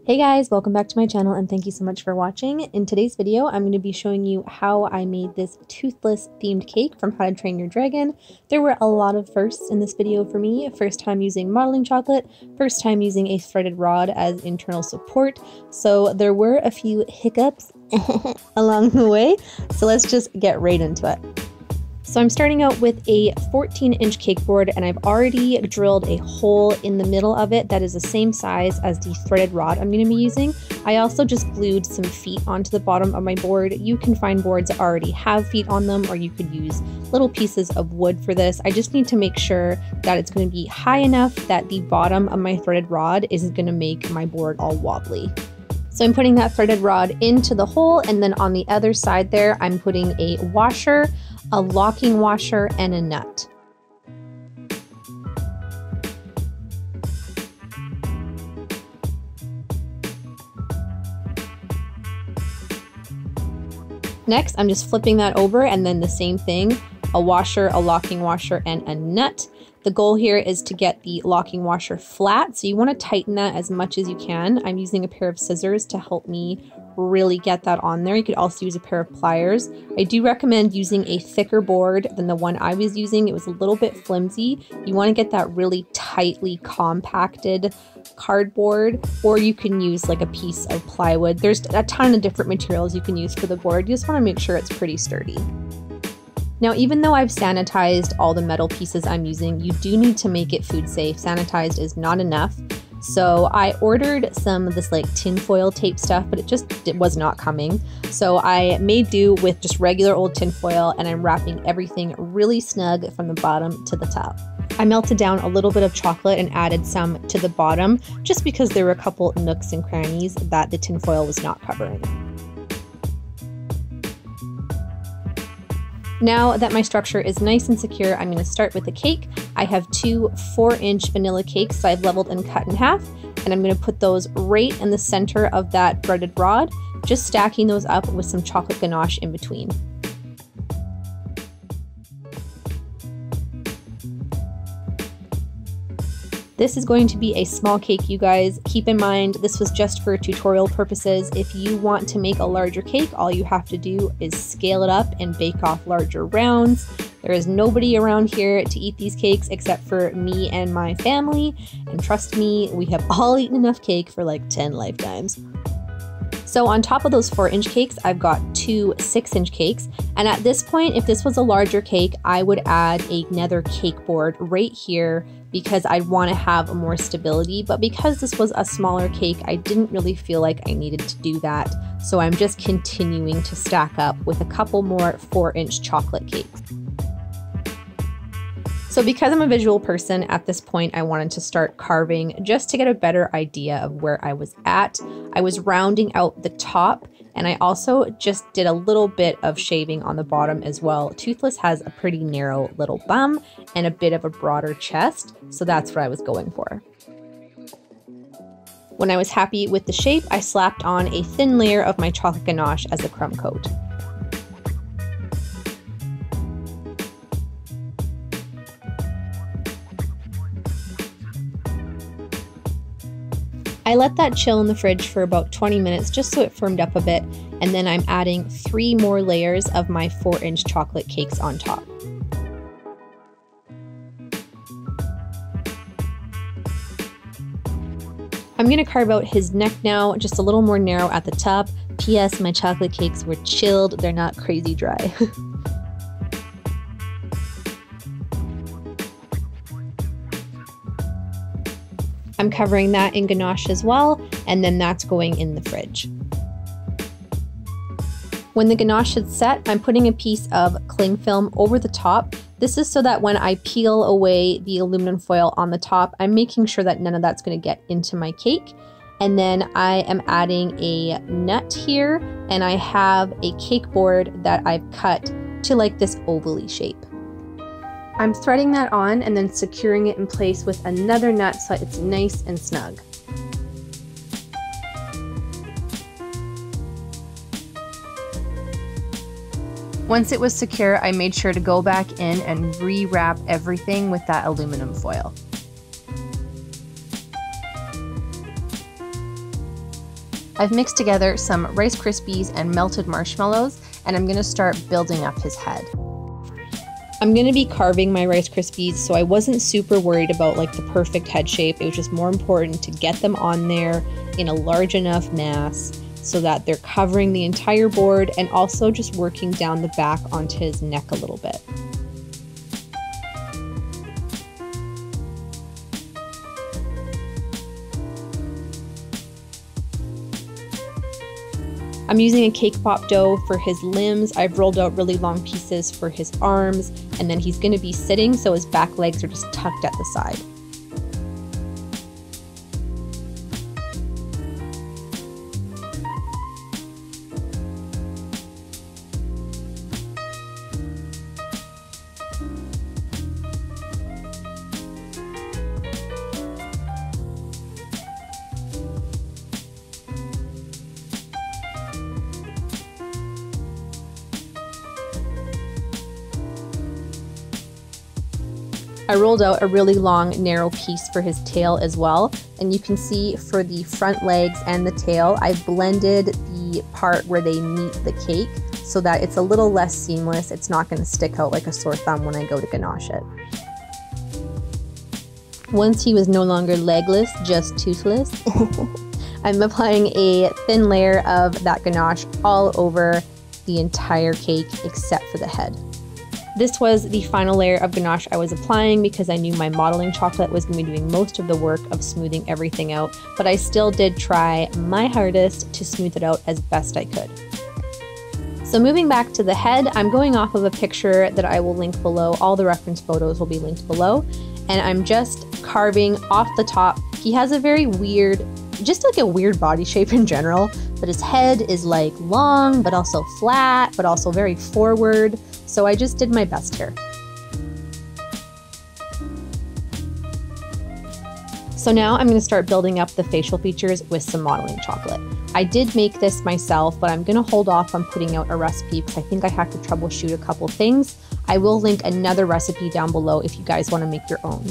Hey guys, welcome back to my channel and thank you so much for watching. In today's video, I'm going to be showing you how I made this Toothless themed cake from How to Train Your Dragon. There were a lot of firsts in this video for me. First time using modeling chocolate, first time using a threaded rod as internal support. So there were a few hiccups along the way. So let's just get right into it. So I'm starting out with a 14-inch cake board and I've already drilled a hole in the middle of it that is the same size as the threaded rod I'm going to be using. I also just glued some feet onto the bottom of my board. You can find boards that already have feet on them, or you could use little pieces of wood for this. I just need to make sure that it's going to be high enough that the bottom of my threaded rod isn't going to make my board all wobbly. So I'm putting that threaded rod into the hole, and then on the other side there, I'm putting a washer, a locking washer, and a nut. Next, I'm just flipping that over, and then the same thing, a washer, a locking washer, and a nut. The goal here is to get the locking washer flat, so you want to tighten that as much as you can. I'm using a pair of scissors to help me really get that on there. You could also use a pair of pliers. I do recommend using a thicker board than the one I was using. It was a little bit flimsy. You want to get that really tightly compacted cardboard, or you can use like a piece of plywood. There's a ton of different materials you can use for the board. You just want to make sure it's pretty sturdy. Now, even though I've sanitized all the metal pieces I'm using, you do need to make it food safe. Sanitized is not enough. So I ordered some of this like tinfoil tape stuff, but it was not coming. So I made do with just regular old tinfoil, and I'm wrapping everything really snug from the bottom to the top. I melted down a little bit of chocolate and added some to the bottom, just because there were a couple nooks and crannies that the tinfoil was not covering. Now that my structure is nice and secure, I'm going to start with the cake. I have two 4-inch vanilla cakes that I've leveled and cut in half, and I'm going to put those right in the center of that threaded rod, just stacking those up with some chocolate ganache in between. This is going to be a small cake, you guys. Keep in mind, this was just for tutorial purposes. If you want to make a larger cake, all you have to do is scale it up and bake off larger rounds. There is nobody around here to eat these cakes except for me and my family. And trust me, we have all eaten enough cake for like 10 lifetimes. So on top of those 4-inch cakes, I've got two 6-inch cakes. And at this point, if this was a larger cake, I would add another cake board right here because I'd want to have more stability. But because this was a smaller cake, I didn't really feel like I needed to do that. So I'm just continuing to stack up with a couple more 4-inch chocolate cakes. So because I'm a visual person, at this point I wanted to start carving just to get a better idea of where I was at. I was rounding out the top, and I also just did a little bit of shaving on the bottom as well. Toothless has a pretty narrow little bum and a bit of a broader chest, so that's what I was going for. When I was happy with the shape, I slapped on a thin layer of my chocolate ganache as a crumb coat. I let that chill in the fridge for about 20 minutes just so it firmed up a bit, and then I'm adding 3 more layers of my 4-inch chocolate cakes on top. I'm going to carve out his neck now, just a little more narrow at the top. P.S. my chocolate cakes were chilled, they're not crazy dry. I'm covering that in ganache as well, and then that's going in the fridge. When the ganache is set, I'm putting a piece of cling film over the top. This is so that when I peel away the aluminum foil on the top, I'm making sure that none of that's going to get into my cake. And then I am adding a nut here, and I have a cake board that I've cut to like this ovally shape. I'm threading that on and then securing it in place with another nut so it's nice and snug. Once it was secure, I made sure to go back in and re-wrap everything with that aluminum foil. I've mixed together some Rice Krispies and melted marshmallows, and I'm gonna start building up his head. I'm gonna be carving my Rice Krispies, so I wasn't super worried about like the perfect head shape. It was just more important to get them on there in a large enough mass so that they're covering the entire board and also just working down the back onto his neck a little bit. I'm using a cake pop dough for his limbs. I've rolled out really long pieces for his arms, and then he's gonna be sitting so his back legs are just tucked at the side. I rolled out a really long, narrow piece for his tail as well. And you can see for the front legs and the tail, I blended the part where they meet the cake so that it's a little less seamless. It's not going to stick out like a sore thumb when I go to ganache it. Once he was no longer legless, just toothless, I'm applying a thin layer of that ganache all over the entire cake except for the head. This was the final layer of ganache I was applying because I knew my modeling chocolate was going to be doing most of the work of smoothing everything out, but I still did try my hardest to smooth it out as best I could. So moving back to the head, I'm going off of a picture that I will link below. All the reference photos will be linked below, and I'm just carving off the top. He has a very weird, just like a weird body shape in general, but his head is like long, but also flat, but also very forward. So I just did my best here. So now I'm going to start building up the facial features with some modeling chocolate. I did make this myself, but I'm going to hold off on putting out a recipe because I think I have to troubleshoot a couple things. I will link another recipe down below if you guys want to make your own.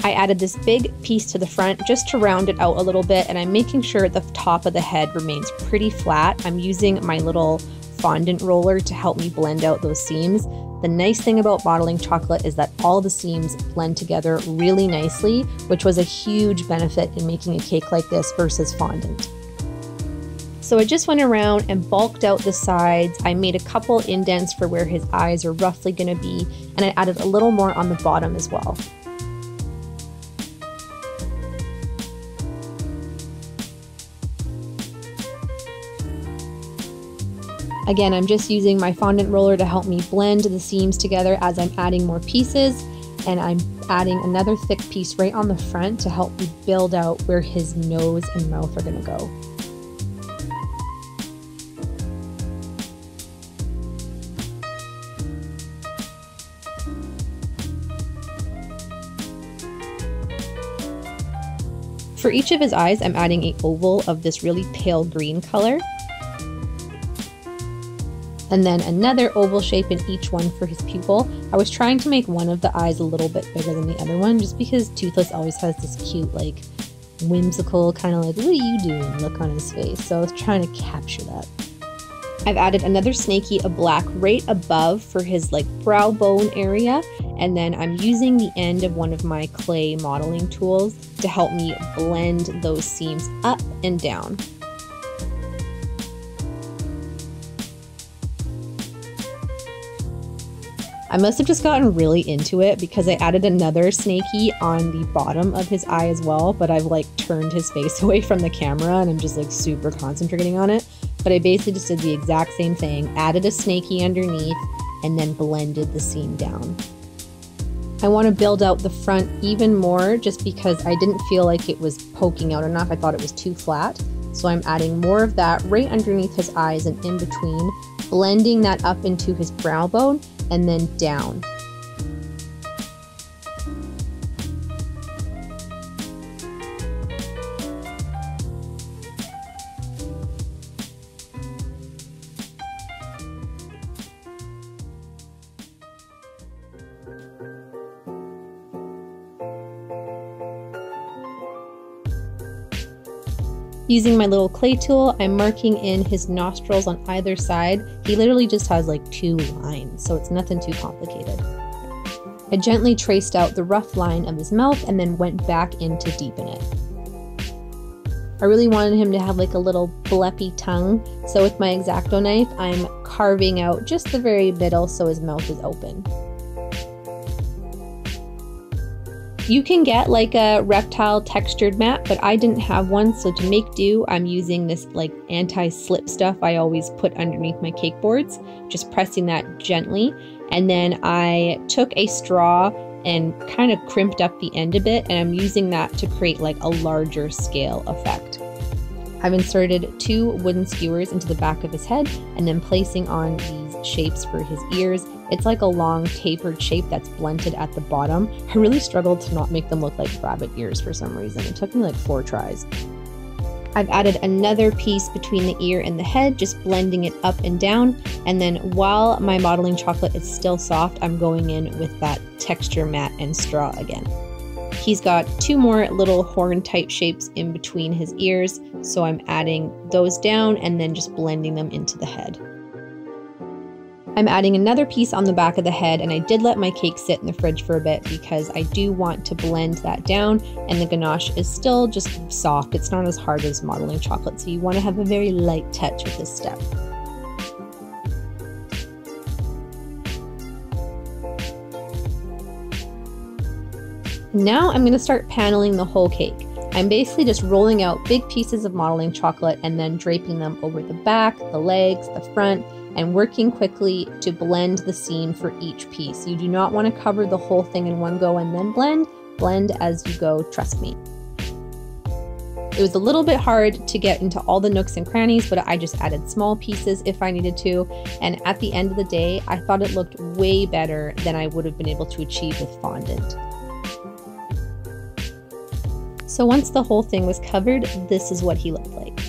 I added this big piece to the front just to round it out a little bit, and I'm making sure the top of the head remains pretty flat. I'm using my little fondant roller to help me blend out those seams. The nice thing about modeling chocolate is that all the seams blend together really nicely, which was a huge benefit in making a cake like this versus fondant. So I just went around and bulked out the sides. I made a couple indents for where his eyes are roughly going to be, and I added a little more on the bottom as well. Again, I'm just using my fondant roller to help me blend the seams together as I'm adding more pieces, and I'm adding another thick piece right on the front to help me build out where his nose and mouth are going to go. For each of his eyes, I'm adding an oval of this really pale green color. And then another oval shape in each one for his pupil. I was trying to make one of the eyes a little bit bigger than the other one just because Toothless always has this cute, like, whimsical, kind of like, what are you doing look on his face. So I was trying to capture that. I've added another snaky of black right above for his like brow bone area. And then I'm using the end of one of my clay modeling tools to help me blend those seams up and down. I must have just gotten really into it because I added another snaky on the bottom of his eye as well, but I've like turned his face away from the camera and I'm just like super concentrating on it. But I basically just did the exact same thing, added a snaky underneath and then blended the seam down. I want to build out the front even more just because I didn't feel like it was poking out enough. I thought it was too flat. So I'm adding more of that right underneath his eyes and in between, blending that up into his brow bone and then down. Using my little clay tool, I'm marking in his nostrils on either side. He literally just has like 2 lines, so it's nothing too complicated. I gently traced out the rough line of his mouth and then went back in to deepen it. I really wanted him to have like a little bleppy tongue, so with my X-Acto knife, I'm carving out just the very middle so his mouth is open. You can get like a reptile textured mat, but I didn't have one, so to make do, I'm using this like anti-slip stuff I always put underneath my cake boards, just pressing that gently. And then I took a straw and kind of crimped up the end a bit, and I'm using that to create like a larger scale effect. I've inserted 2 wooden skewers into the back of his head and then placing on these shapes for his ears. It's like a long tapered shape that's blunted at the bottom. I really struggled to not make them look like rabbit ears for some reason. It took me like 4 tries. I've added another piece between the ear and the head, just blending it up and down. And then while my modeling chocolate is still soft, I'm going in with that texture mat and straw again. He's got 2 more little horn type shapes in between his ears, so I'm adding those down and then just blending them into the head. I'm adding another piece on the back of the head, and I did let my cake sit in the fridge for a bit because I do want to blend that down, and the ganache is still just soft. It's not as hard as modeling chocolate, so you want to have a very light touch with this step. Now I'm going to start paneling the whole cake. I'm basically just rolling out big pieces of modeling chocolate and then draping them over the back, the legs, the front, and working quickly to blend the seam for each piece. You do not want to cover the whole thing in one go and then blend. Blend as you go, trust me. It was a little bit hard to get into all the nooks and crannies, but I just added small pieces if I needed to. And at the end of the day, I thought it looked way better than I would have been able to achieve with fondant. So once the whole thing was covered, this is what he looked like.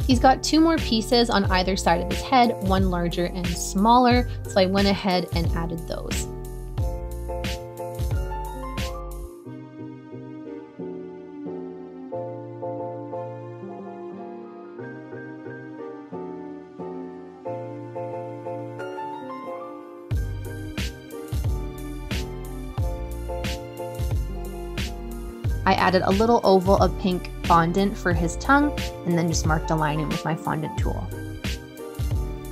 He's got 2 more pieces on either side of his head, one larger and smaller, so I went ahead and added those. I added a little oval of pink fondant for his tongue and then just marked a line in with my fondant tool.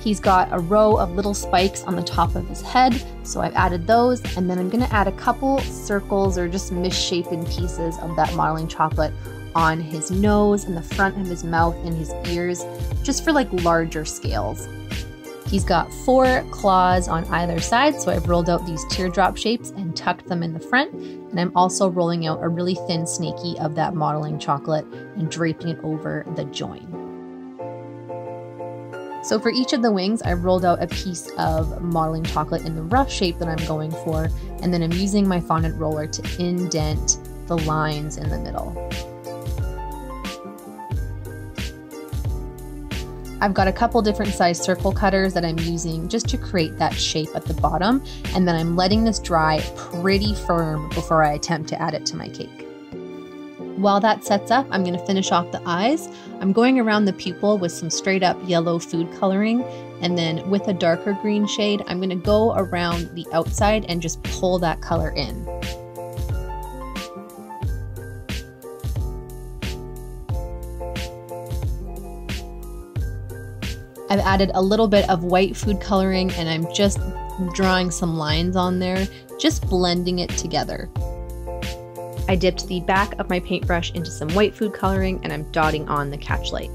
He's got a row of little spikes on the top of his head, so I've added those, and then I'm going to add a couple circles or just misshapen pieces of that modeling chocolate on his nose and the front of his mouth and his ears, just for like larger scales. He's got 4 claws on either side, so I've rolled out these teardrop shapes and tucked them in the front, and I'm also rolling out a really thin snaky of that modeling chocolate and draping it over the join. So for each of the wings, I've rolled out a piece of modeling chocolate in the rough shape that I'm going for, and then I'm using my fondant roller to indent the lines in the middle. I've got a couple different size circle cutters that I'm using just to create that shape at the bottom, and then I'm letting this dry pretty firm before I attempt to add it to my cake. While that sets up, I'm going to finish off the eyes. I'm going around the pupil with some straight up yellow food coloring, and then with a darker green shade, I'm going to go around the outside and just pull that color in. I've added a little bit of white food coloring, and I'm just drawing some lines on there, just blending it together. I dipped the back of my paintbrush into some white food coloring, and I'm dotting on the catch light.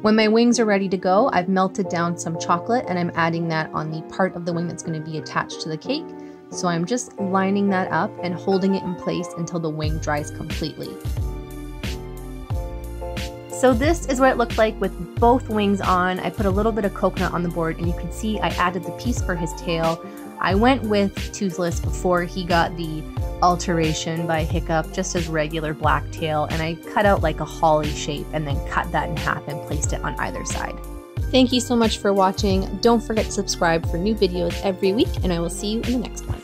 When my wings are ready to go, I've melted down some chocolate, and I'm adding that on the part of the wing that's going to be attached to the cake. So I'm just lining that up and holding it in place until the wing dries completely. So this is what it looked like with both wings on. I put a little bit of coconut on the board, and you can see I added the piece for his tail. I went with Toothless before he got the alteration by Hiccup, just his regular black tail, and I cut out like a holly shape and then cut that in half and placed it on either side. Thank you so much for watching. Don't forget to subscribe for new videos every week, and I will see you in the next one.